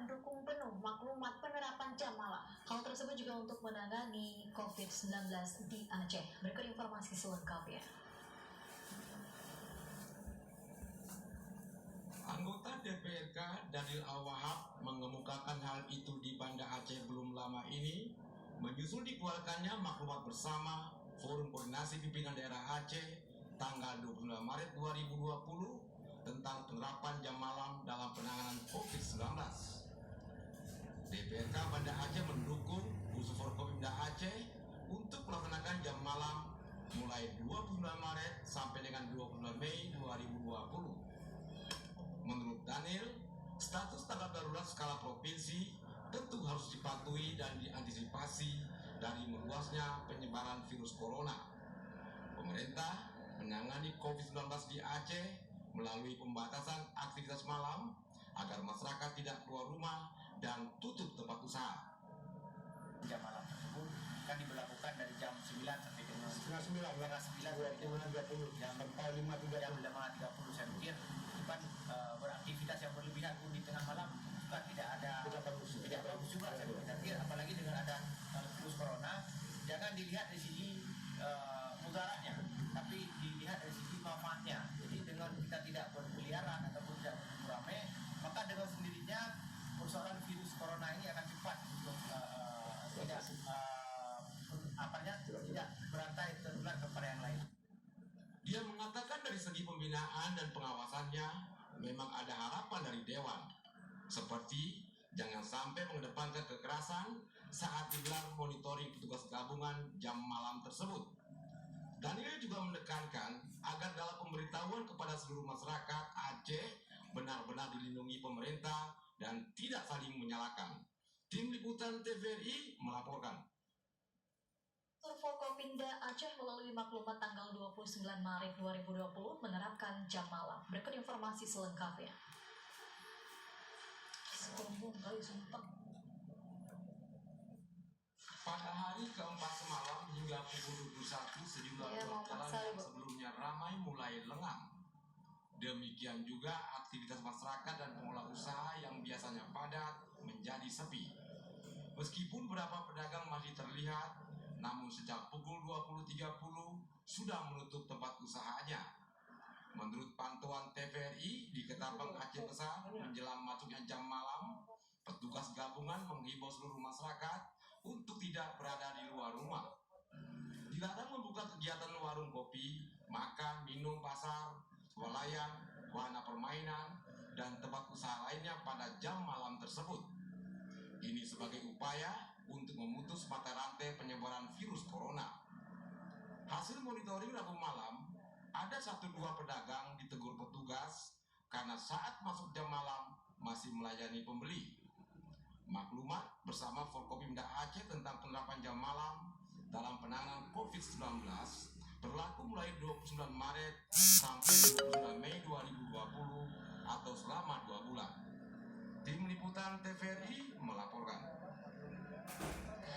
mendukung penuh maklumat penerapan jam malam. Hal tersebut juga untuk menangani COVID-19 di Aceh. Berikut informasi selengkapnya. Anggota DPRK Daniel Al-Wahab mengemukakan hal itu di Banda Aceh belum lama ini, menyusul dikeluarkannya maklumat bersama Forum Koordinasi Pimpinan Daerah Aceh tanggal 29 Maret 2020 tentang penerapan jam malam dalam penanganan COVID-19. DPRK Banda Aceh mendukung usul Forkopimda Aceh untuk melaksanakan jam malam mulai 29 Maret sampai dengan 29 Mei 2020. Menurut Daniel, status tanggap darurat skala provinsi tentu harus dipatuhi dan diantisipasi dari meluasnya penyebaran virus corona. Pemerintah menangani COVID-19 di Aceh melalui pembatasan aktivitas malam agar masyarakat tidak keluar rumah dan tutup tempat usaha. Jam malam tersebut kan diberlakukan dari jam 9 sampai dengan setengah 9 jam 5.30 saya pikir bukan beraktivitas yang berlebihan pun di tengah malam juga tidak bagus juga saya pikir, apalagi dengan ada virus corona. Jangan dilihat dari sisi mudaratnya, tapi dilihat dari sisi manfaatnya. Jadi dengan kita tidak berkeliaran ataupun tidak beramai, maka dengan sendirinya persoalan virus corona ini akan cepat untuk tidak berantai tertular kepada yang lain. Dia mengatakan dari segi pembinaan dan pengawasannya memang ada harapan dari Dewan, seperti jangan sampai mengedepankan kekerasan saat digelar monitoring petugas gabungan jam malam tersebut. Daniel juga menekankan agar dalam pemberitahuan kepada seluruh masyarakat Aceh benar-benar dilindungi pemerintah dan tidak saling menyalahkan. Tim Liputan TVRI melaporkan. Forkopimda Aceh melalui maklumat tanggal 29 Maret 2020 menerapkan jam malam. Berikut informasi selengkapnya. Pada hari keempat semalam hingga pukul 21 sejumlah ruas jalan yang sebelumnya ramai mulai lengang. Demikian juga aktivitas masyarakat dan pengelola usaha yang biasanya padat menjadi sepi. Meskipun beberapa pedagang masih terlihat, namun sejak pukul 20.30 sudah menutup tempat usahanya. Menurut pantauan TVRI di Ketapang Aceh Besar menjelang masuknya jam malam, petugas gabungan menghimbau seluruh masyarakat untuk tidak berada di luar rumah. Dilarang membuka kegiatan warung kopi, makan, minum, pasar, swalayan, wahana permainan, dan tempat usaha lainnya pada jam malam tersebut. Ini sebagai upaya untuk memutus mata rantai penyebaran virus corona. Hasil monitoring Rabu malam, ada 1-2 pedagang ditegur petugas karena saat masuk jam malam masih melayani pembeli. Maklumat bersama Forkopimda Aceh tentang penerapan jam malam dalam penanganan COVID-19 berlaku mulai 29 Maret sampai 29 Mei 2020 atau selama 2 bulan. Tim Liputan TVRI